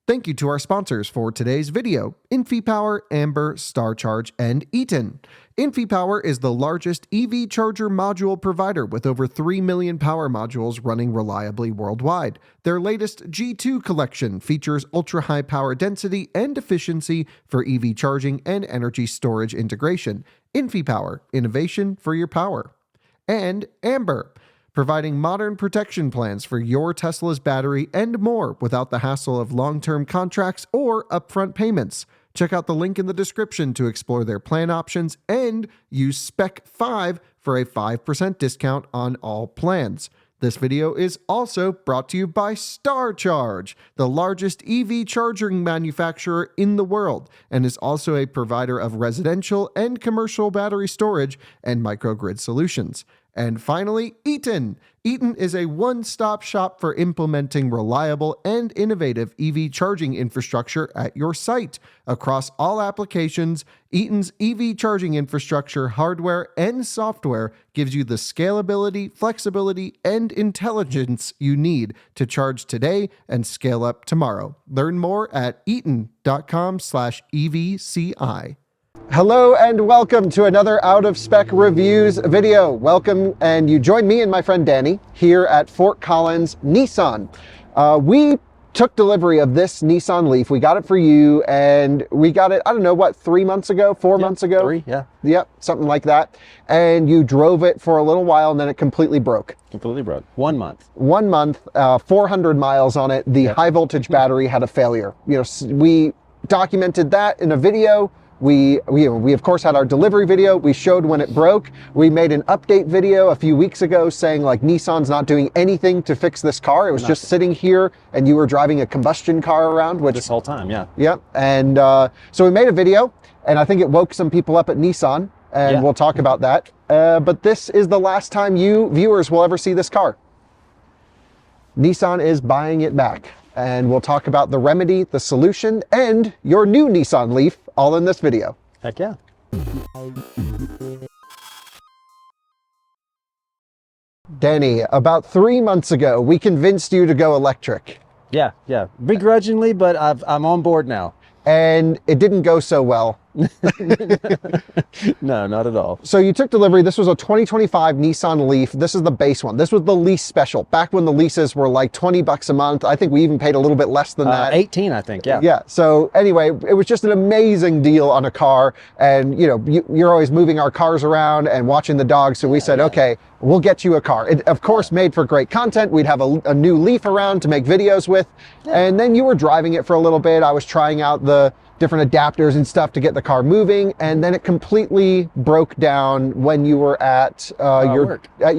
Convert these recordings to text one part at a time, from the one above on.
Thank you to our sponsors for today's video, InfyPower, Amber, StarCharge, and Eaton. InfyPower is the largest EV charger module provider with over 3 million power modules running reliably worldwide. Their latest G2 collection features ultra-high power density and efficiency for EV charging and energy storage integration. InfyPower, innovation for your power. And Amber, providing modern protection plans for your Tesla's battery and more without the hassle of long-term contracts or upfront payments. Check out the link in the description to explore their plan options and use Spec 5 for a 5% discount on all plans. This video is also brought to you by StarCharge, the largest EV charging manufacturer in the world, and is also a provider of residential and commercial battery storage and microgrid solutions. And finally, Eaton. Eaton is a one-stop shop for implementing reliable and innovative EV charging infrastructure at your site. Across all applications, Eaton's EV charging infrastructure, hardware, and software gives you the scalability, flexibility, and intelligence you need to charge today and scale up tomorrow. Learn more at eaton.com/EVCI. Hello and welcome to another Out of Spec Reviews video. Welcome, and you join me and my friend Danny here at Fort Collins Nissan. We took delivery of this Nissan Leaf. We got it for you, and we got it, I don't know, what, 3 months ago, 4 months ago? 3, yeah. Yep, something like that. And you drove it for a little while, and then it completely broke. Completely broke. 1 month. 1 month, 400 miles on it. The high voltage battery had a failure. You know, we documented that in a video. We of course had our delivery video. We showed when it broke. We made an update video a few weeks ago saying like Nissan's not doing anything to fix this car. It was just sitting here and you were driving a combustion car around. Which, this whole time, yeah. Yep. And so we made a video, and I think it woke some people up at Nissan, and we'll talk about that. But this is the last time you viewers will ever see this car. Nissan is buying it back. And we'll talk about the remedy, the solution, and your new Nissan Leaf, all in this video. Heck yeah. Danny, about 3 months ago, we convinced you to go electric. Yeah. Begrudgingly, but I'm on board now. And it didn't go so well. No, not at all. So you took delivery. This was a 2025 Nissan Leaf. This is the base one. This was the lease special. Back when the leases were like 20 bucks a month. I think we even paid a little bit less than that. 18, I think, yeah. Yeah. So anyway, it was just an amazing deal on a car. And you know, you're always moving our cars around and watching the dogs. So we said, okay, we'll get you a car. It, of course, made for great content. We'd have a new Leaf around to make videos with. Yeah. And then you were driving it for a little bit. I was trying out the different adapters and stuff to get the car moving, and then it completely broke down when you were at your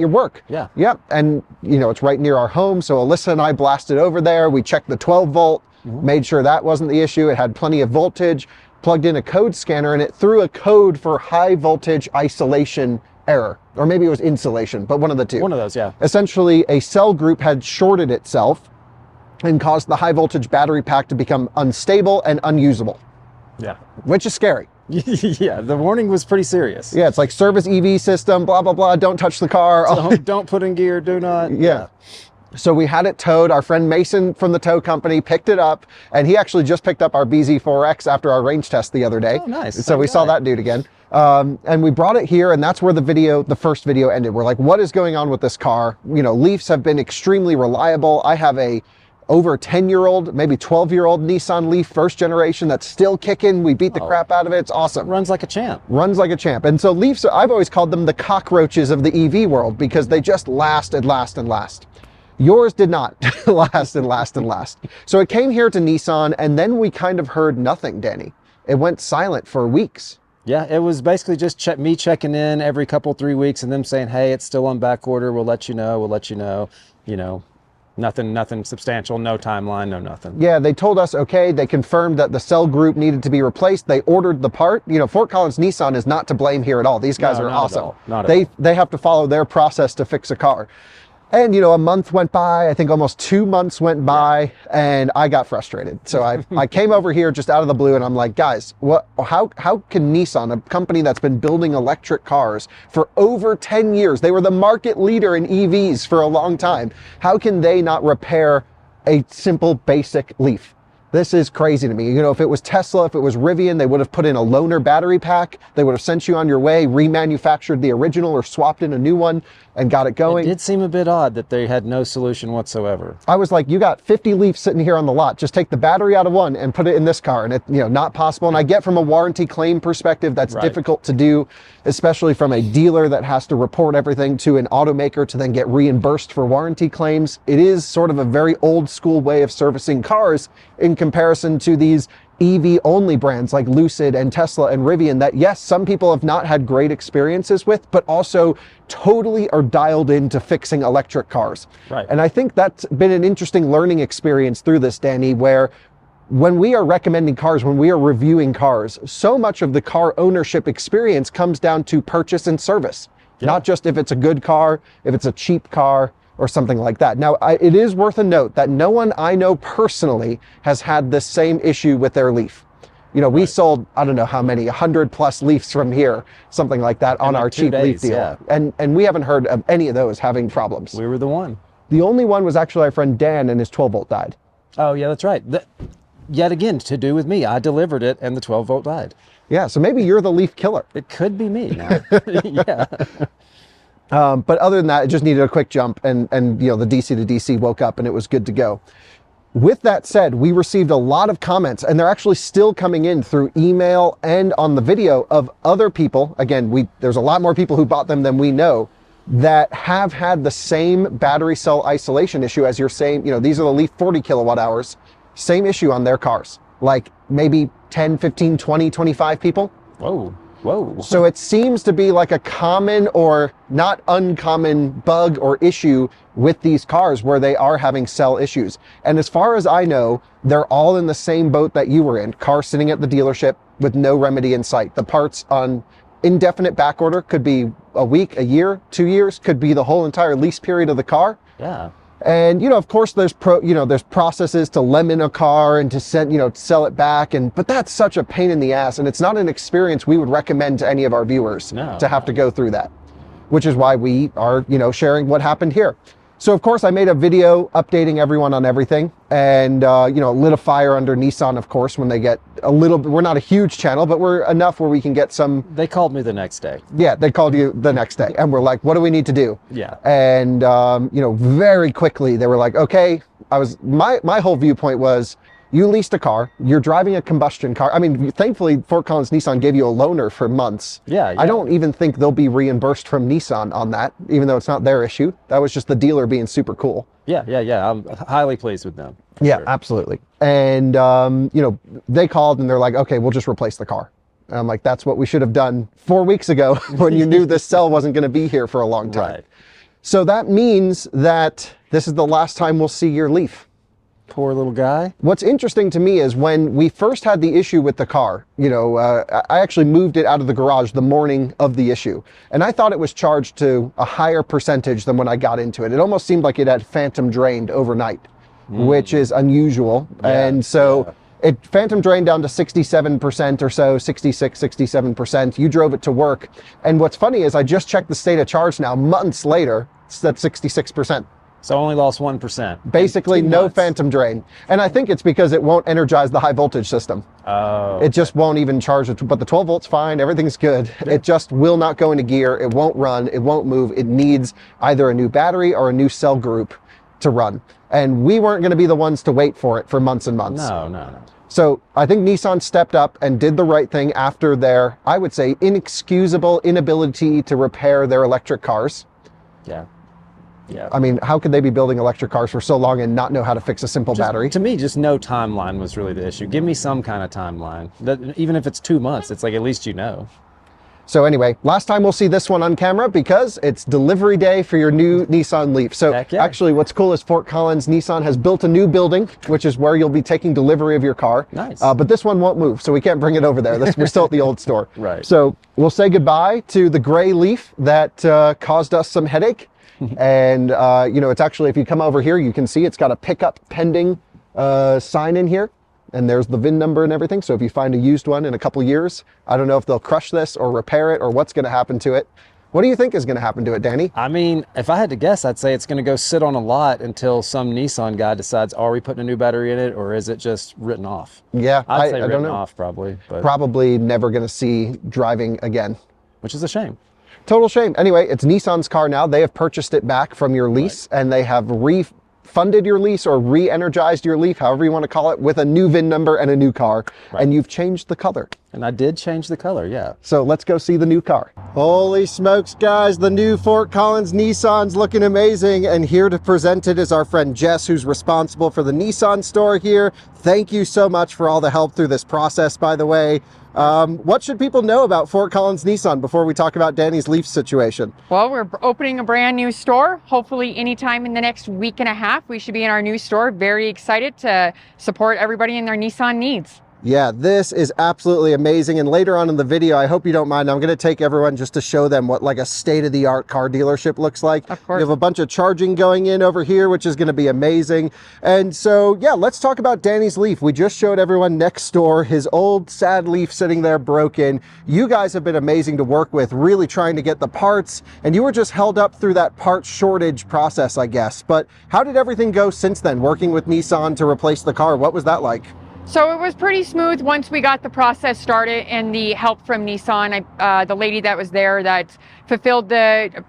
work. Yeah. Yep. And you know, it's right near our home, so Alyssa and I blasted over there. We checked the 12 volt, made sure that wasn't the issue. It had plenty of voltage, plugged in a code scanner, and it threw a code for high voltage isolation error, or maybe it was insulation, but one of the two. One of those, yeah. Essentially, a cell group had shorted itself and caused the high voltage battery pack to become unstable and unusable. Yeah. Which is scary. Yeah, the warning was pretty serious. Yeah, it's like service EV system, blah, blah, blah, don't touch the car. Don't put in gear, do not. Yeah. So we had it towed. Our friend Mason from the tow company picked it up, and he actually just picked up our BZ4X after our range test the other day. Oh, nice. So we saw that dude again. And we brought it here, and that's where the first video ended. We're like, what is going on with this car? You know, Leafs have been extremely reliable. I have a over 10-year-old, maybe 12-year-old Nissan Leaf first generation that's still kicking. We beat the crap out of it. It's awesome. Runs like a champ. Runs like a champ. And so Leafs, I've always called them the cockroaches of the EV world because they just last and last and last. Yours did not last and last and last. So it came here to Nissan, and then we kind of heard nothing, Danny. It went silent for weeks. Yeah, it was basically just me checking in every couple, 3 weeks, and them saying, hey, it's still on back order. We'll let you know, you know. Nothing substantial, no timeline, no nothing. Yeah, they told us, okay, they confirmed that the cell group needed to be replaced. They ordered the part. You know, Fort Collins Nissan is not to blame here at all. These guys are awesome. They have to follow their process to fix a car. And, you know, a month went by, I think almost 2 months went by, and I got frustrated. So I came over here just out of the blue, and I'm like, guys, how can Nissan, a company that's been building electric cars for over 10 years, they were the market leader in EVs for a long time, how can they not repair a simple basic Leaf? This is crazy to me. You know, if it was Tesla, if it was Rivian, they would have put in a loaner battery pack. They would have sent you on your way, remanufactured the original or swapped in a new one and got it going. It did seem a bit odd that they had no solution whatsoever. I was like, you got 50 Leafs sitting here on the lot. Just take the battery out of one and put it in this car. And it, you know, not possible. And I get from a warranty claim perspective, that's difficult to do, especially from a dealer that has to report everything to an automaker to then get reimbursed for warranty claims. It is sort of a very old school way of servicing cars in comparison to these EV only brands like Lucid and Tesla and Rivian that, yes, some people have not had great experiences with, but also totally are dialed into fixing electric cars. Right. And I think that's been an interesting learning experience through this, Danny, where when we are recommending cars, when we are reviewing cars, so much of the car ownership experience comes down to purchase and service, not just if it's a good car, if it's a cheap car, or something like that. Now, it is worth a note that no one I know personally has had this same issue with their Leaf. You know, we sold, I don't know how many, 100 plus Leafs from here, something like that, on our cheap Leaf deal. And we haven't heard of any of those having problems. We were the one. The only one was actually our friend Dan, and his 12 volt died. Oh yeah, that's right. Yet again, to do with me. I delivered it and the 12 volt died. Yeah, so maybe you're the Leaf killer. It could be me now. Yeah. But other than that, it just needed a quick jump, and you know, the DC to DC woke up and it was good to go. With that said, we received a lot of comments, and they're actually still coming in through email and on the video of other people. Again, there's a lot more people who bought them than we know that have had the same battery cell isolation issue as you're saying. You know, these are the Leaf 40 kilowatt hours, same issue on their cars, like maybe 10, 15, 20, 25 people. Whoa. Whoa. So it seems to be like a common or not uncommon bug or issue with these cars where they are having cell issues. And as far as I know, they're all in the same boat that you were in. Car sitting at the dealership with no remedy in sight. The parts on indefinite back order could be a week, a year, 2 years, could be the whole entire lease period of the car. Yeah. And, you know, of course there's there's processes to lemon a car and to send, sell it back. But that's such a pain in the ass. And it's not an experience we would recommend to any of our viewers to have to go through that, which is why we are, sharing what happened here. So of course I made a video updating everyone on everything, and, lit a fire under Nissan, of course, when they get a little bit. We're not a huge channel, but we're enough where we can get some. They called me the next day. Yeah, they called you the next day, and we're like, what do we need to do? Yeah. And, very quickly they were like, okay, my whole viewpoint was, you leased a car, you're driving a combustion car. I mean, thankfully, Fort Collins Nissan gave you a loaner for months. Yeah. I don't even think they'll be reimbursed from Nissan on that, even though it's not their issue. That was just the dealer being super cool. Yeah. I'm highly pleased with them. Yeah, sure. Absolutely. And, they called and they're like, okay, we'll just replace the car. And I'm like, that's what we should have done 4 weeks ago when you knew this cell wasn't going to be here for a long time. Right. So that means that this is the last time we'll see your Leaf. Poor little guy. What's interesting to me is when we first had the issue with the car, I actually moved it out of the garage the morning of the issue. And I thought it was charged to a higher percentage than when I got into it. It almost seemed like it had phantom drained overnight, which is unusual. Yeah, and so it phantom drained down to 67% or so, 66, 67%. You drove it to work. And what's funny is I just checked the state of charge now, months later, it's at 66%. So only lost 1%. Basically no phantom drain. And I think it's because it won't energize the high voltage system. Oh. It just won't even charge it. But the 12 volt's fine. Everything's good. Yeah. It just will not go into gear. It won't run. It won't move. It needs either a new battery or a new cell group to run. And we weren't going to be the ones to wait for it for months and months. No. So I think Nissan stepped up and did the right thing after their, I would say, inexcusable inability to repair their electric cars. Yeah. Yeah. I mean, how could they be building electric cars for so long and not know how to fix a simple battery? To me, just no timeline was really the issue. Give me some kind of timeline. Even if it's 2 months, it's like at least you know. So anyway, last time we'll see this one on camera because it's delivery day for your new Nissan Leaf. So actually what's cool is Fort Collins Nissan has built a new building, which is where you'll be taking delivery of your car. Nice. But this one won't move, so we can't bring it over there. We're still at the old store. Right. So we'll say goodbye to the gray Leaf that caused us some headache. And, it's actually, if you come over here, you can see it's got a pickup pending sign in here. And there's the VIN number and everything. So if you find a used one in a couple years, I don't know if they'll crush this or repair it or what's going to happen to it. What do you think is going to happen to it, Danny? I mean, if I had to guess, I'd say it's going to go sit on a lot until some Nissan guy decides, are we putting a new battery in it, or is it just written off? Yeah, I'd say I don't written know. off probably, but Probably never going to see driving again. which is a shame. Total shame. Anyway, it's Nissan's car now. They have purchased it back from your lease, and they have refunded your lease or re-energized your Leaf, however you want to call it, with a new VIN number and a new car. And you've changed the color. And I did change the color, yeah. So let's go see the new car. Holy smokes, guys. The new Fort Collins Nissan's looking amazing. And here to present it is our friend Jess, who's responsible for the Nissan store here. Thank you so much for all the help through this process, by the way. What should people know about Fort Collins Nissan before we talk about Danny's Leaf situation? Well, we're opening a brand new store. Hopefully anytime in the next week and a half, we should be in our new store. Very excited to support everybody in their Nissan needs. Yeah, this is absolutely amazing. And later on in the video, I hope you don't mind, I'm going to take everyone just to show them what like a state-of-the-art car dealership looks like. Of course. You have a bunch of charging going in over here, which is going to be amazing. And so, yeah, let's talk about Danny's Leaf. We just showed everyone next door his old sad Leaf sitting there broken. You guys have been amazing to work with, really trying to get the parts, and you were just held up through that part shortage process, I guess. But how did everything go since then, working with Nissan to replace the car? What was that like? So it was pretty smooth once we got the process started, and the help from Nissan. The lady that was there that fulfilled the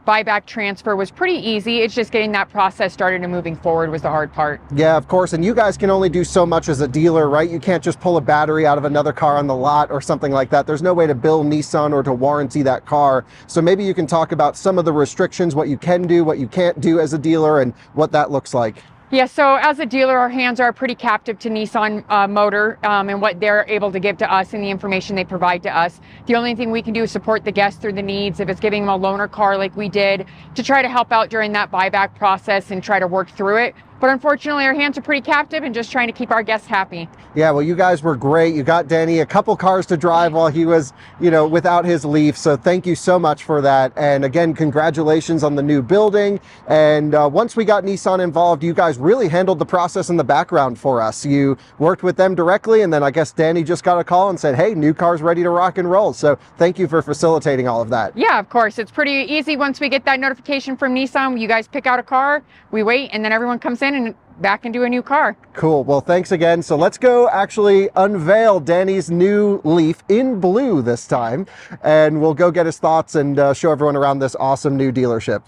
buyback transfer was pretty easy. It's just getting that process started and moving forward was the hard part. Yeah, of course. And you guys can only do so much as a dealer, right? You can't just pull a battery out of another car on the lot or something like that. There's no way to bill Nissan or to warranty that car. So maybe you can talk about some of the restrictions, what you can do, what you can't do as a dealer, and what that looks like. Yeah, so as a dealer, our hands are pretty captive to Nissan Motor and what they're able to give to us and the information they provide to us. The only thing we can do is support the guest through the needs. If it's giving them a loaner car like we did, to try to help out during that buyback process and try to work through it. But unfortunately, our hands are pretty captive and just trying to keep our guests happy. Yeah, well, you guys were great. You got Danny a couple cars to drive while he was, without his Leaf. So thank you so much for that. And again, congratulations on the new building. And once we got Nissan involved, you guys really handled the process in the background for us. You worked with them directly, and then I guess Danny just got a call and said, hey, new car's ready to rock and roll. So thank you for facilitating all of that. Yeah, of course. It's pretty easy once we get that notification from Nissan. You guys pick out a car, we wait, and then everyone comes in and back into a new car. Cool. Well, thanks again. So let's go actually unveil Danny's new Leaf in blue this time, and we'll go get his thoughts and show everyone around this awesome new dealership.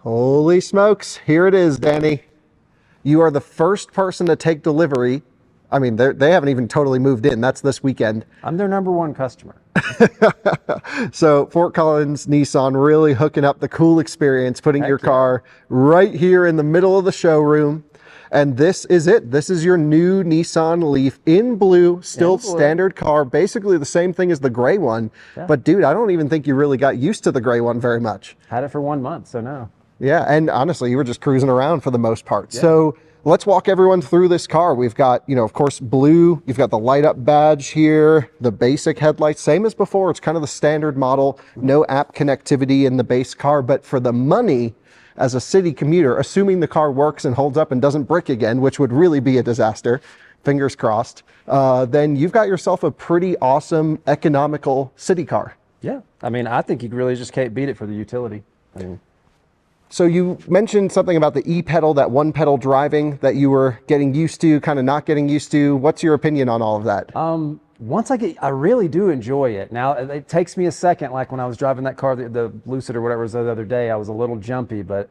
Holy smokes. Here it is, Danny. You are the first person to take delivery. I mean, they haven't even totally moved in. That's this weekend. I'm their #1 customer. So Fort Collins Nissan really hooking up the cool experience, putting your car right here in the middle of the showroom. And this is it. This is your new Nissan Leaf in blue, still standard car, basically the same thing as the gray one. Yeah. But dude, I don't even think you really got used to the gray one very much. Had it for 1 month, so no. Yeah, and honestly, you were just cruising around for the most part. Yeah. So let's walk everyone through this car. We've got, of course, blue. You've got the light up badge here, the basic headlights, same as before. It's kind of the standard model, no app connectivity in the base car, but for the money, as a city commuter, assuming the car works and holds up and doesn't brick again, which would really be a disaster, fingers crossed, then you've got yourself a pretty awesome, economical city car. Yeah, I mean, I think you really just can't beat it for the utility. I mean, so you mentioned something about the e-pedal, that one pedal driving that you were getting used to, kind of not getting used to. What's your opinion on all of that? Once I really do enjoy it. Now, it takes me a second, like when I was driving that car, the Lucid or whatever it was the other day, I was a little jumpy, but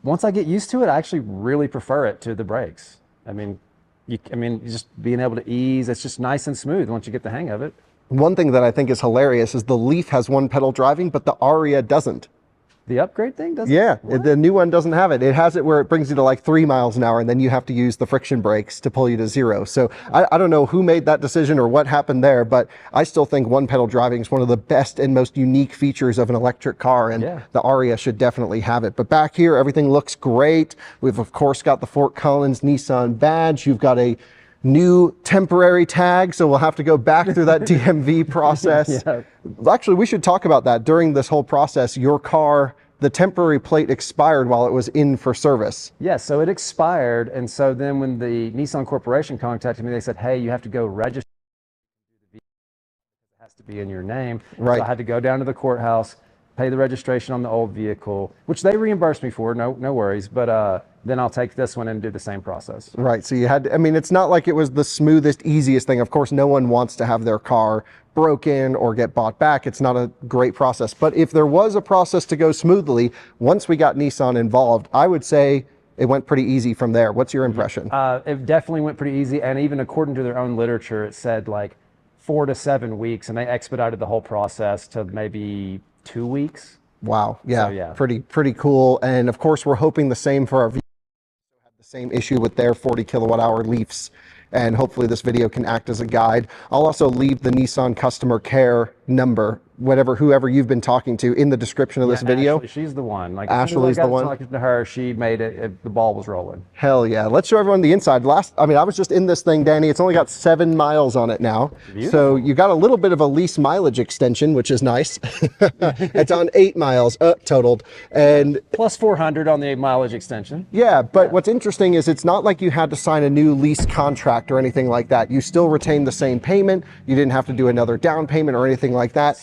once I get used to it, I actually really prefer it to the brakes. I mean, just being able to ease, it's just nice and smooth once you get the hang of it. One thing that I think is hilarious is the Leaf has one pedal driving, but the Aria doesn't. The upgrade thing doesn't? Yeah, the new one doesn't have it. It has it where it brings you to like 3 miles an hour, and then you have to use the friction brakes to pull you to 0. So I don't know who made that decision or what happened there, but I still think one pedal driving is one of the best and most unique features of an electric car, and the Aria should definitely have it. But back here, everything looks great. We've of course got the Fort Collins Nissan badge. You've got a new temporary tag, so we'll have to go back through that DMV process. Yeah. Actually, we should talk about that. During this whole process, your car, the temporary plate expired while it was in for service. Yeah, so it expired, and so then when the Nissan Corporation contacted me, they said, hey, you have to go register. It has to be in your name. Right. So I had to go down to the courthouse, pay the registration on the old vehicle, which they reimbursed me for, no worries, but then I'll take this one and do the same process. Right, so you had to, I mean, it's not like it was the smoothest, easiest thing. Of course, no one wants to have their car broken or get bought back. It's not a great process. But if there was a process to go smoothly, once we got Nissan involved, I would say it went pretty easy from there. What's your impression? It definitely went pretty easy, and even according to their own literature, it said like 4 to 7 weeks, and they expedited the whole process to maybe 2 weeks. Wow, yeah, So, yeah. pretty cool. And of course, we're hoping the same for our viewers who have the same issue with their 40 kilowatt hour Leafs. And hopefully this video can act as a guide. I'll also leave the Nissan Customer Care number, whoever you've been talking to, in the description of this video. Ashley, she's the one. Like, Ashley's the one. Talking to her, she made it. The ball was rolling. Hell yeah! Let's show everyone the inside. I was just in this thing, Danny. It's only got 7 miles on it now. Beautiful. So you got a little bit of a lease mileage extension, which is nice. It's on 8 miles totaled, and plus 400 on the 8 mileage extension. Yeah, but what's interesting is it's not like you had to sign a new lease contract or anything like that. You still retain the same payment. You didn't have to do another down payment or anything like that.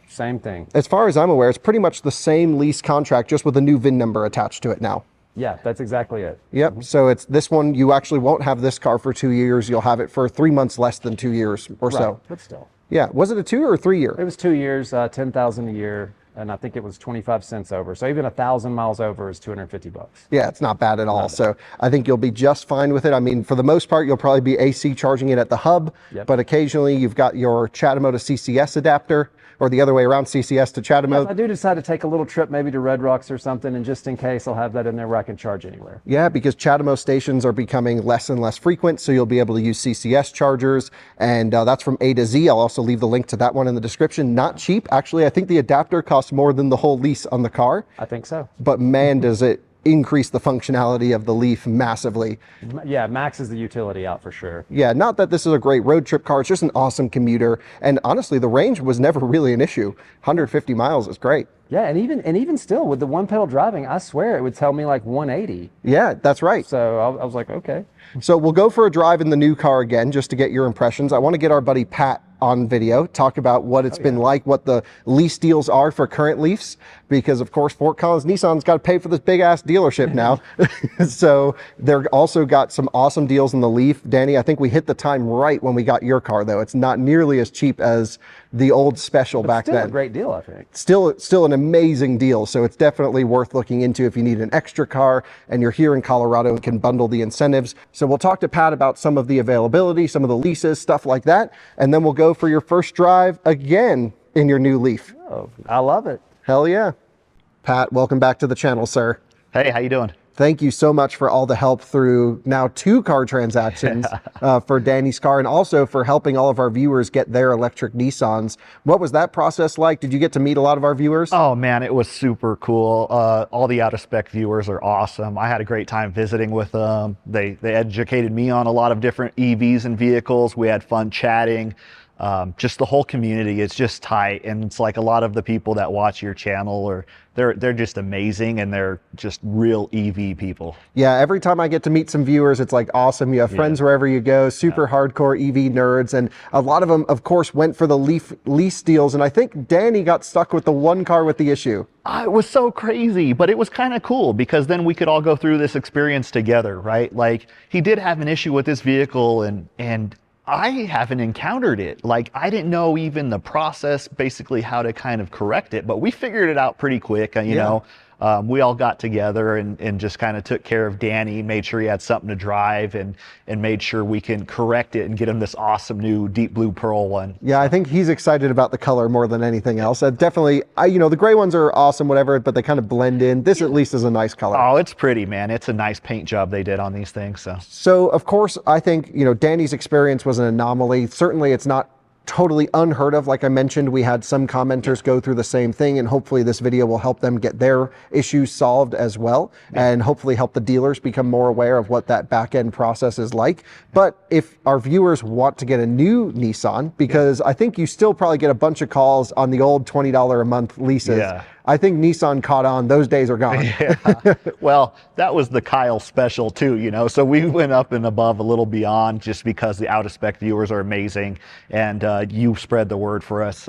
Same thing. As far as I'm aware, it's pretty much the same lease contract, just with a new VIN number attached to it now. Yeah, that's exactly it. Yep. So it's this one. You actually won't have this car for 2 years. You'll have it for 3 months less than 2 years or so. But still. Yeah. Was it a 2 or a 3 year? It was 2 years, 10,000 a year, and I think it was 25 cents over. So even 1,000 miles over is $250. Yeah, it's not bad at all. So I think you'll be just fine with it. I mean, for the most part, you'll probably be AC charging it at the hub, but occasionally you've got your CHAdeMO to CCS adapter, or the other way around, CCS to CHAdeMO. If I do decide to take a little trip maybe to Red Rocks or something, and just in case, I'll have that in there where I can charge anywhere. Yeah, because CHAdeMO stations are becoming less and less frequent, so you'll be able to use CCS chargers, and that's from A to Z. I'll also leave the link to that one in the description. Not cheap. Actually, I think the adapter costs more than the whole lease on the car. I think so. But man, does it increase the functionality of the Leaf massively. Yeah, maxes the utility out for sure. Yeah, not that this is a great road trip car, it's just an awesome commuter. And honestly, the range was never really an issue. 150 miles is great. Yeah, and even still with the one pedal driving, I swear it would tell me like 180. Yeah, that's right. So I was like, okay. So we'll go for a drive in the new car again, just to get your impressions. I want to get our buddy Pat on video, talk about what it's been like, what the lease deals are for current Leafs, because of course Fort Collins Nissan's got to pay for this big ass dealership now. So they're also got some awesome deals in the Leaf. Danny, I think we hit the time right when we got your car though. It's not nearly as cheap as the old special back then. Still a great deal, I think. Still an amazing deal. So it's definitely worth looking into if you need an extra car and you're here in Colorado and can bundle the incentives. So we'll talk to Pat about some of the availability, some of the leases, stuff like that. And then we'll go for your first drive again in your new Leaf. Oh, I love it. Hell yeah. Pat, welcome back to the channel, sir. Hey, how you doing? Thank you so much for all the help through now 2 car transactions for Danny's car, and also for helping all of our viewers get their electric Nissans. What was that process like? Did you get to meet a lot of our viewers? Oh man, it was super cool. All the out of spec viewers are awesome. I had a great time visiting with them. They educated me on a lot of different EVs and vehicles. We had fun chatting. Just the whole community is just tight, and it's like a lot of the people that watch your channel are they're just amazing, and they're just real EV people. Yeah, every time I get to meet some viewers, it's like awesome. You have friends wherever you go, super hardcore EV nerds, and a lot of them, of course, went for the lease deals, and I think Danny got stuck with the one car with the issue. It was so crazy, but it was kind of cool because then we could all go through this experience together, right? Like, he did have an issue with this vehicle, and I haven't encountered it. Like, I didn't know even the process, basically how to kind of correct it, but we figured it out pretty quick. You know, we all got together and just kind of took care of Danny, made sure he had something to drive, and made sure we can correct it and get him this awesome new deep blue pearl one. Yeah, I think he's excited about the color more than anything else. Definitely, you know, the gray ones are awesome, whatever, but they kind of blend in. This at least is a nice color. Oh, it's pretty, man. It's a nice paint job they did on these things. So of course, I think, you know, Danny's experience was an anomaly. Certainly it's not totally unheard of. Like I mentioned, we had some commenters go through the same thing, and hopefully this video will help them get their issues solved as well, and hopefully help the dealers become more aware of what that back end process is like. But if our viewers want to get a new Nissan, because I think you still probably get a bunch of calls on the old $20 a month leases. I think Nissan caught on. Those days are gone. Yeah. Well, that was the Kyle special too, you know, so we went up and above a little beyond just because the out of spec viewers are amazing, and you spread the word for us.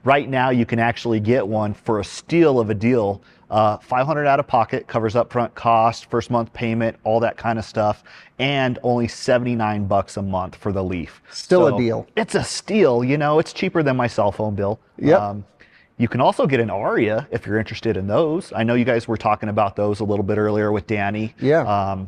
Right now you can actually get one for a steal of a deal. $500 out of pocket, covers upfront cost, first month payment, all that kind of stuff, and only $79 a month for the Leaf. Still a deal. It's a steal, you know, it's cheaper than my cell phone bill. Yep. You can also get an Aria if you're interested in those. I know you guys were talking about those a little bit earlier with Danny. Yeah.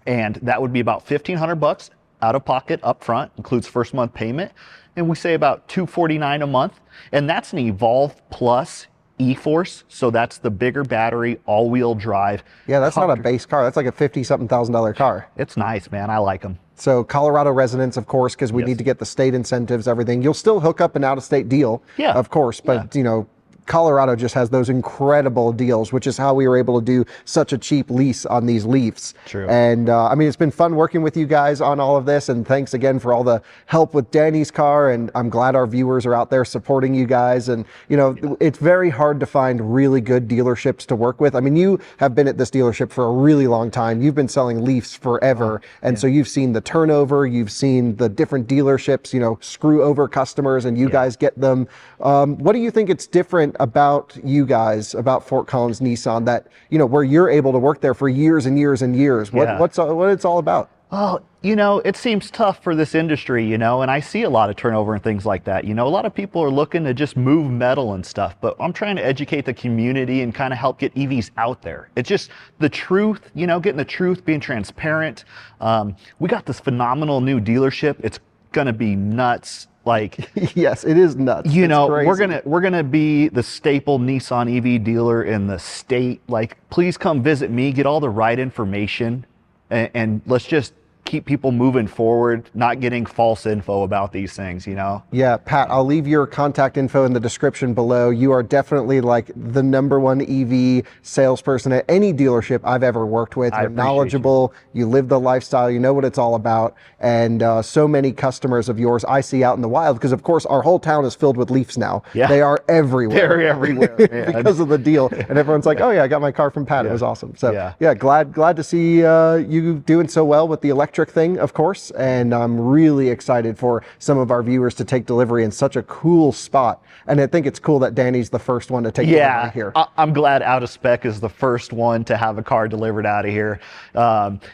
And that would be about $1,500 out of pocket up front, includes first month payment. And we say about $249 a month. And that's an Evolve Plus E-Force. So that's the bigger battery, all-wheel drive. Yeah, that's not a base car. That's like a $50-something thousand car. It's nice, man. I like them. So Colorado residents, of course, because we need to get the state incentives, everything. You'll still hook up an out-of-state deal, yeah, of course, but you know, Colorado just has those incredible deals, which is how we were able to do such a cheap lease on these Leafs. True. And I mean, it's been fun working with you guys on all of this, and thanks again for all the help with Danny's car, and I'm glad our viewers are out there supporting you guys. And you know, it's very hard to find really good dealerships to work with. I mean, you have been at this dealership for a really long time. You've been selling Leafs forever, and so you've seen the turnover, you've seen the different dealerships, you know, screw over customers, and you guys get them. What do you think it's different about you guys, about Fort Collins Nissan, that, you know, where you're able to work there for years and years and years? What it's all about? Well, you know, it seems tough for this industry, you know, and I see a lot of turnover and things like that. You know, a lot of people are looking to just move metal and stuff, but I'm trying to educate the community and kind of help get EVs out there. It's just the truth, you know, getting the truth, being transparent. We got this phenomenal new dealership. It's going to be nuts. Like, yes, it is nuts. You know, crazy. we're gonna be the staple Nissan EV dealer in the state. Like, please come visit me, get all the right information, and let's just keep people moving forward, not getting false info about these things, you know? Yeah, Pat, I'll leave your contact info in the description below. You are definitely like the #1 EV salesperson at any dealership I've ever worked with. You're knowledgeable, you live the lifestyle, you know what it's all about. And so many customers of yours I see out in the wild, because of course our whole town is filled with Leafs now. Yeah. They are everywhere. They're everywhere, man. Because of the deal. And everyone's like, oh yeah, I got my car from Pat. It was awesome. So yeah, glad to see you doing so well with the electric thing, of course, and I'm really excited for some of our viewers to take delivery in such a cool spot. And I think it's cool that Danny's the first one to take delivery here. I'm glad Out of Spec is the first one to have a car delivered out of here.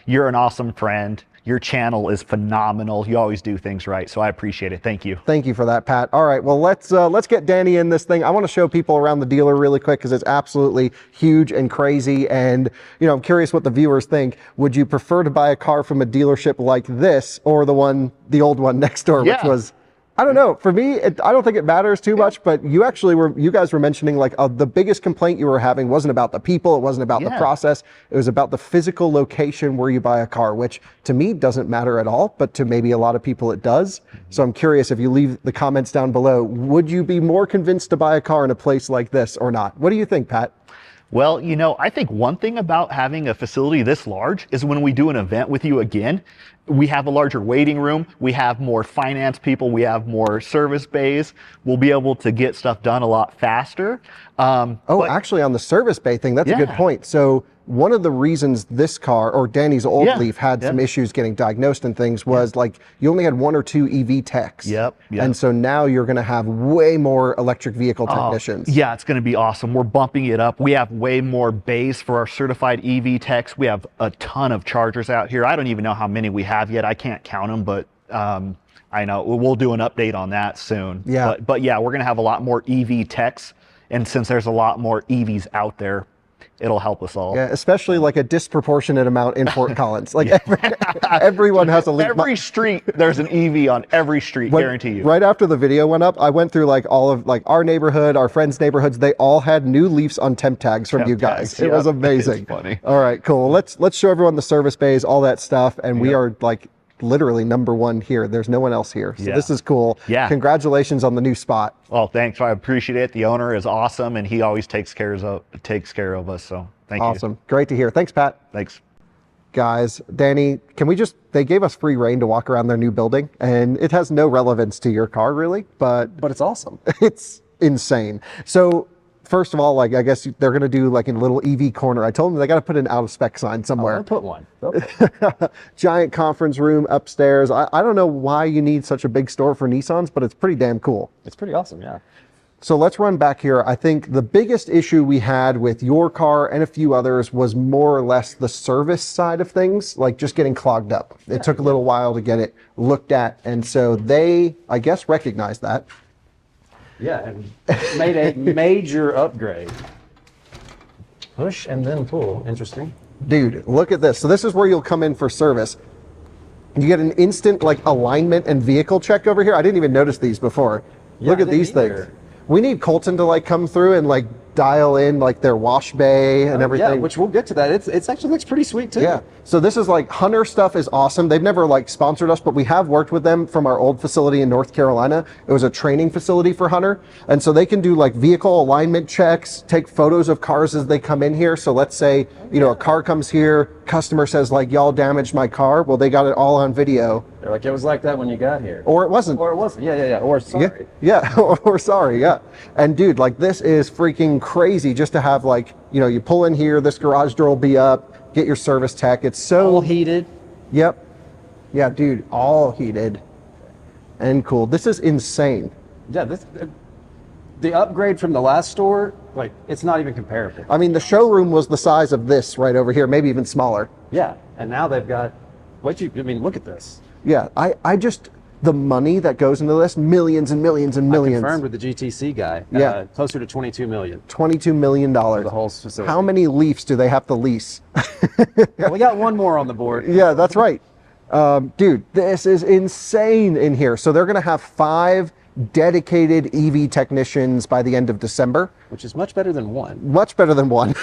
You're an awesome friend. Your channel is phenomenal. You always do things right, so I appreciate it. Thank you. Thank you for that, Pat. All right, well, let's get Danny in this thing. I want to show people around the dealer really quick because it's absolutely huge and crazy. And you know, I'm curious what the viewers think. Would you prefer to buy a car from a dealership like this, or the old one next door, which was? I don't know. For me, I don't think it matters too much, but you guys were mentioning like the biggest complaint you were having wasn't about the people, it wasn't about the process, it was about the physical location where you buy a car, which to me doesn't matter at all, but to maybe a lot of people it does. So I'm curious, if you leave the comments down below, would you be more convinced to buy a car in a place like this or not? What do you think, Pat? Well, you know, I think one thing about having a facility this large is when we do an event with you again, we have a larger waiting room, we have more finance people, we have more service bays, we'll be able to get stuff done a lot faster. Actually on the service bay thing, that's a good point. So one of the reasons this car, or Danny's old Leaf, had some issues getting diagnosed and things was like you only had 1 or 2 EV techs. And so now you're going to have way more electric vehicle technicians. Yeah, it's going to be awesome. We're bumping it up. We have way more bays for our certified EV techs. We have a ton of chargers out here. I don't even know how many we have yet. I can't count them, but I know we'll do an update on that soon. Yeah. But yeah, we're going to have a lot more EV techs. And since there's a lot more EVs out there, it'll help us all. Yeah, especially like a disproportionate amount in Fort Collins. Like everyone has a Leaf. Every street, there's an EV on every street, guarantee you. Right after the video went up, I went through like all of like our neighborhood, our friends' neighborhoods. They all had new Leafs on temp tags from you guys. It was amazing. It's funny. All right, cool. Let's show everyone the service bays, all that stuff, and we are like literally #1 here. There's no one else here. So this is cool. Yeah. Congratulations on the new spot. Oh, thanks. I appreciate it. The owner is awesome, and he always takes care of us. So thank you. Awesome. Great to hear. Thanks, Pat. Thanks. Guys, Danny, they gave us free reign to walk around their new building, and it has no relevance to your car really, but it's awesome. It's insane. So first of all, like, I guess they're going to do like a little EV corner. I told them they got to put an out of spec sign somewhere. I'll put one. Giant conference room upstairs. I don't know why you need such a big store for Nissans, but it's pretty damn cool. It's pretty awesome, yeah. So let's run back here. I think the biggest issue we had with your car and a few others was more or less the service side of things, like just getting clogged up. It took a little while to get it looked at. And so they, I guess, recognized that. Yeah, and made a major upgrade. Push and then pull. Interesting. Dude, look at this. So this is where you'll come in for service. You get an instant like alignment and vehicle check over here. I didn't even notice these before. Yeah, Look at these things. We need Colton to like come through and like dial in like their wash bay and everything. Yeah, which we'll get to that. It's actually looks pretty sweet too. Yeah. So this is like Hunter stuff is awesome. They've never like sponsored us, but we have worked with them from our old facility in North Carolina. It was a training facility for Hunter. And so they can do like vehicle alignment checks, take photos of cars as they come in here. So let's say, you know, a car comes here, customer says like, y'all damaged my car. Well, they got it all on video. They're like, it was like that when you got here. Or it wasn't. Or it wasn't. Yeah. Or sorry. Yeah. Or sorry. Yeah. And dude, like this is freaking crazy just to have like, you know, you pull in here, this garage door will be up, get your service tech. It's so all heated. Yep. Yeah, dude, all heated and cool. This is insane. Yeah, the upgrade from the last store, like it's not even comparable. I mean, the showroom was the size of this right over here, maybe even smaller. Yeah, and now they've got I mean, look at this. Yeah, I just, the money that goes into this, millions and millions and millions. I confirmed with the GTC guy. Yeah. Closer to $22 million. $22 million. For the whole facility. How many Leafs do they have to lease? Well, we got one more on the board. Yeah, that's right. Dude, this is insane in here. So they're going to have 5 dedicated EV technicians by the end of December. Which is much better than one. Much better than one.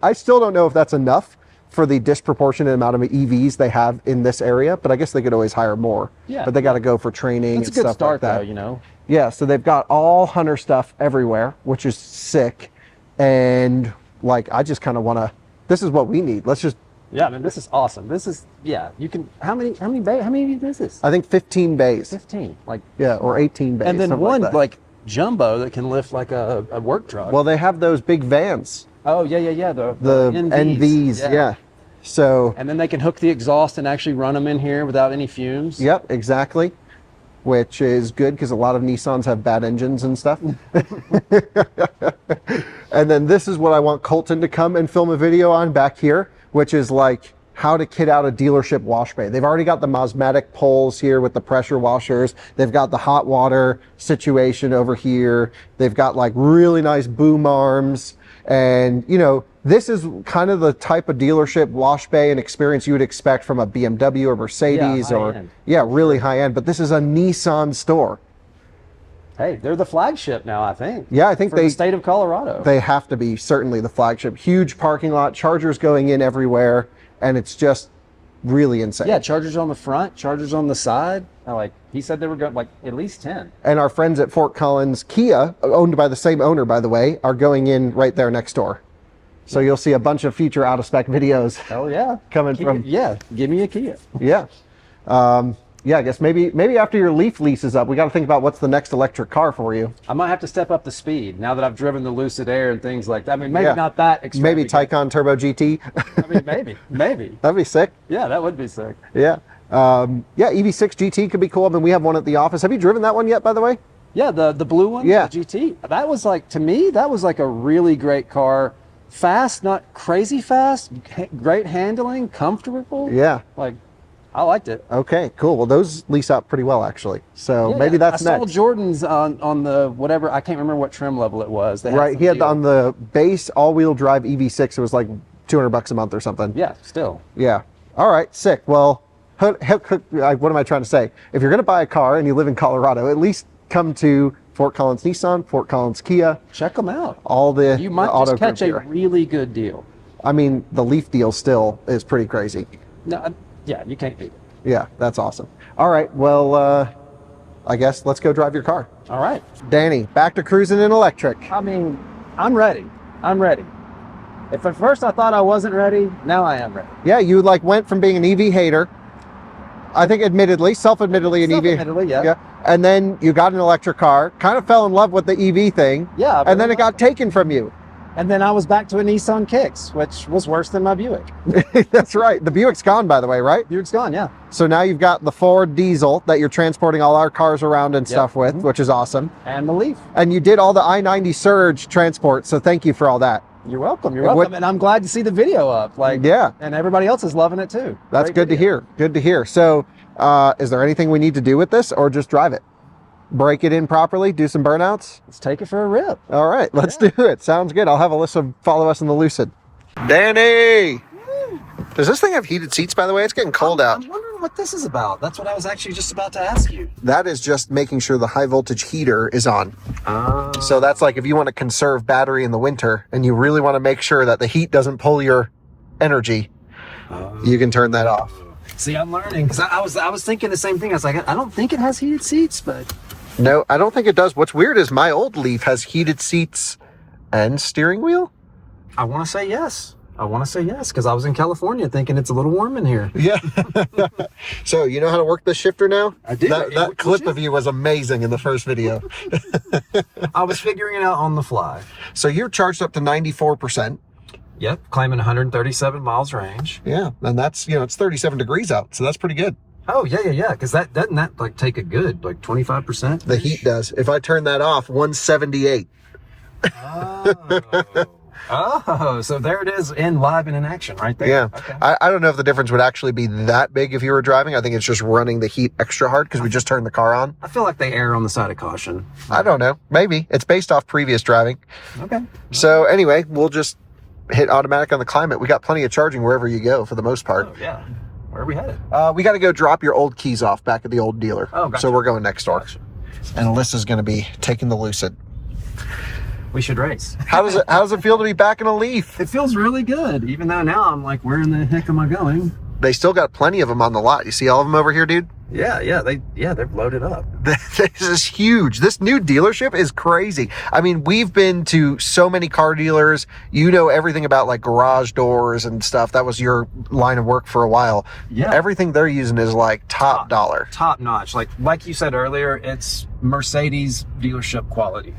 I still don't know if that's enough for the disproportionate amount of EVs they have in this area, but I guess they could always hire more. Yeah. But they got to go for training and That's a good stuff start, like that. though, you know. Yeah, so they've got all Hunter stuff everywhere, which is sick. And like, I just kind of want to, this is what we need. Let's just. Yeah, I mean, this is awesome. This is, yeah, you can, how many is this? I think 15 bays. 15, like. Yeah, or 18 bays. And then something one, like, like jumbo that can lift like a work truck. well, they have those big vans. Oh, yeah. The NVs, yeah. So. And then they can hook the exhaust and actually run them in here without any fumes. Yep, exactly. Which is good because a lot of Nissans have bad engines and stuff. And then this is what I want Colton to come and film a video on back here, which is like how to kit out a dealership wash bay. They've already got the Mosmatic poles here with the pressure washers. They've got the hot water situation over here. They've got like really nice boom arms. And, you know, this is kind of the type of dealership wash bay and experience you would expect from a BMW or Mercedes really high end. But this is a Nissan store. Hey, they're the flagship now, I think. Yeah, I think for the state of Colorado. They have to be certainly the flagship. Huge parking lot, chargers going in everywhere, and it's just really insane. Yeah, chargers on the front, chargers on the side. Like he said, they were going like at least 10. And our friends at Fort Collins Kia, owned by the same owner, by the way, are going in right there next door. So you'll see a bunch of future out of spec videos. Hell yeah, coming Kia, from. Yeah, give me a Kia. Yeah. Yeah, I guess maybe after your Leaf lease is up, we got to think about what's the next electric car for you. I might have to step up the speed now that I've driven the Lucid Air and things like that. I mean, maybe not that extravagant. Maybe Taycan Turbo GT. I mean, maybe. That'd be sick. Yeah, that would be sick. Yeah. Yeah, EV6 GT could be cool. I mean, we have one at the office. Have you driven that one yet, by the way? Yeah, the blue one, yeah. The GT. That was like, to me, that was like a really great car. Fast, not crazy fast, great handling, comfortable. Yeah. Like, I liked it. Okay, cool. Well, those lease out pretty well, actually. So maybe that's next. I saw Jordan's on the whatever, I can't remember what trim level it was. Right, he had on the base all-wheel drive EV6, it was like $200 a month or something. Yeah, still. Yeah. All right, sick. Well, what am I trying to say? If you're going to buy a car and you live in Colorado, at least come to Fort Collins Nissan, Fort Collins Kia. Check them out. All the You might just catch a really good deal. I mean, the Leaf deal still is pretty crazy. No, yeah, you can't beat it. Yeah, that's awesome. All right, well, I guess let's go drive your car. All right. Danny, back to cruising in electric. I mean, I'm ready. If at first I thought I wasn't ready, now I am ready. Yeah, you like went from being an EV hater I think admittedly, self-admittedly an EV. Self-admittedly, yeah. And then you got an electric car, kind of fell in love with the EV thing. Yeah. And then it got taken from you. And then I was back to a Nissan Kicks, which was worse than my Buick. That's right. The Buick's gone, by the way, right? Buick's gone, yeah. So now you've got the Ford diesel that you're transporting all our cars around and stuff with, which is awesome. And the Leaf. And you did all the I-90 surge transport, so thank you for all that. You're welcome. You're welcome. And I'm glad to see the video up. Yeah. And everybody else is loving it too. That's good to hear. Good to hear. So is there anything we need to do with this or just drive it? Break it in properly, do some burnouts? Let's take it for a rip. All right, let's do it. Sounds good. I'll have Alyssa follow us in the Lucid. Danny! Does this thing have heated seats, by the way? It's getting cold out. I'm wondering what this is about. That's what I was actually just about to ask you. That is just making sure the high voltage heater is on. So that's like if you want to conserve battery in the winter and you really want to make sure that the heat doesn't pull your energy, you can turn that off. See, I'm learning because I was thinking the same thing. I was like, I don't think it has heated seats, but no, I don't think it does. What's weird is my old Leaf has heated seats and steering wheel. I want to say yes. Because I was in California thinking it's a little warm in here. Yeah. So you know how to work the shifter now? I do. That clip of you was amazing in the first video. I was figuring it out on the fly. So you're charged up to 94%. Yep, claiming 137 miles range. Yeah, and that's, it's 37 degrees out, so that's pretty good. Oh, yeah. Because doesn't that like take a good, like 25%? The heat does. If I turn that off, 178. Oh, so there it is live and in action right there. Yeah. Okay. I don't know if the difference would actually be that big if you were driving. I think it's just running the heat extra hard because we just turned the car on. I feel like they err on the side of caution. I don't know. Maybe. It's based off previous driving. Okay. So anyway, we'll just hit automatic on the climate. We got plenty of charging wherever you go for the most part. Oh, yeah. Where are we headed? We got to go drop your old keys off back at the old dealer. Oh, gotcha. So we're going next door. Gotcha. And Alyssa's going to be taking the Lucid. We should race. How does it feel to be back in a Leaf? It feels really good, even though now I'm like, where in the heck am I going? They still got plenty of them on the lot. You see all of them over here, dude? Yeah, they're loaded up. This is huge. This new dealership is crazy. I mean, we've been to so many car dealers. You know everything about like garage doors and stuff. That was your line of work for a while. Yeah. Everything they're using is like top dollar. Top notch. Like you said earlier, it's Mercedes dealership quality.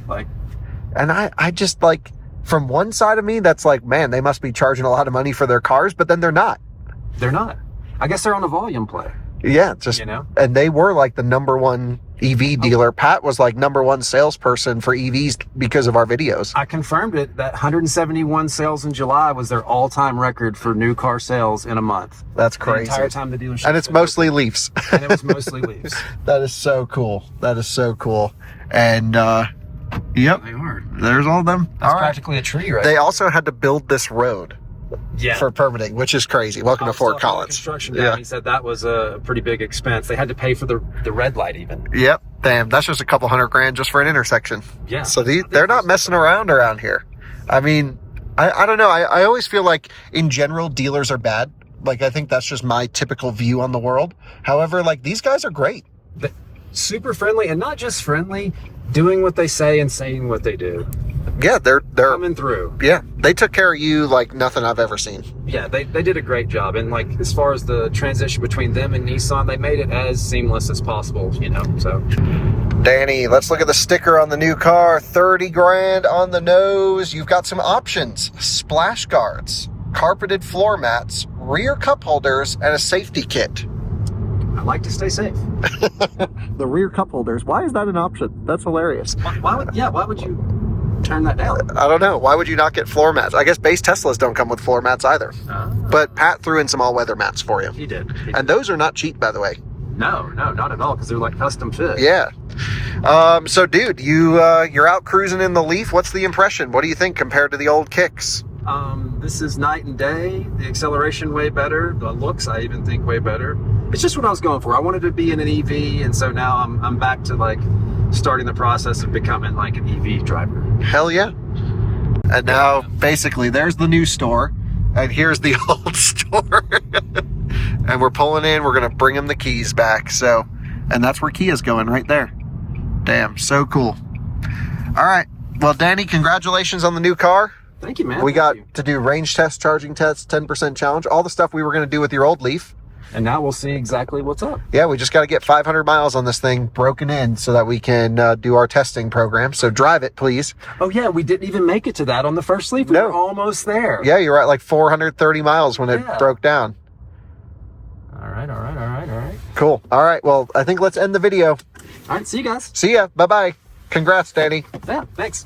And I just like, from one side of me, that's like, man, they must be charging a lot of money for their cars, but then they're not. They're not. I guess they're on a volume play. Yeah, just, and they were like the #1 EV dealer. Pat was like #1 salesperson for EVs because of our videos. I confirmed it. That 171 sales in July was their all-time record for new car sales in a month. That's crazy. The entire time the dealership. And it's mostly Leafs. And it was mostly Leafs. That is so cool. That is so cool. And, yep. They are. There's all of them. That's practically a tree right They also had to build this road. Yeah. For permitting, which is crazy. Welcome to Fort Collins. Construction guy, he said that was a pretty big expense. They had to pay for the red light even. Yep. Damn, that's just a couple $100,000 just for an intersection. Yeah. So they're not messing around here. I mean, I don't know. I always feel like in general dealers are bad. Like I think that's just my typical view on the world. However, like these guys are great. Super friendly, and not just friendly, doing what they say and saying what they do. Yeah, they're coming through. Yeah, they took care of you like nothing I've ever seen. Yeah, they did a great job, and like as far as the transition between them and Nissan, they made it as seamless as possible. So. Danny, let's look at the sticker on the new car. 30 grand on the nose. You've got some options: splash guards, carpeted floor mats, rear cup holders, and a safety kit. I like to stay safe. The rear cup holders. Why is that an option? That's hilarious. Why would you turn that down? I don't know. Why would you not get floor mats? I guess base Teslas don't come with floor mats either. But Pat threw in some all-weather mats for you. He did. And those are not cheap, by the way. No, not at all, because they're like custom fit. Yeah. So, dude, you're out cruising in the Leaf. What's the impression? What do you think compared to the old Kicks? This is night and day. The acceleration way better. The looks, I even think, way better. It's just what I was going for. I wanted to be in an EV, and so now I'm back to like starting the process of becoming like an EV driver. Hell yeah. And now basically there's the new store and here's the old store. And we're pulling in, we're going to bring him the keys back. So, and that's where Kia's going right there. Damn, so cool. All right. Well, Danny, congratulations on the new car. Thank you, man. We got to do range test, charging test, 10% challenge, all the stuff we were going to do with your old Leaf. And now we'll see exactly what's up. Yeah, we just got to get 500 miles on this thing broken in so that we can do our testing program. So drive it, please. Oh, yeah, we didn't even make it to that on the first Leaf. We were almost there. Yeah, you were at like 430 miles when it broke down. All right. Cool. All right, well, I think let's end the video. All right, see you guys. See ya. Bye-bye. Congrats, Danny. Yeah, thanks.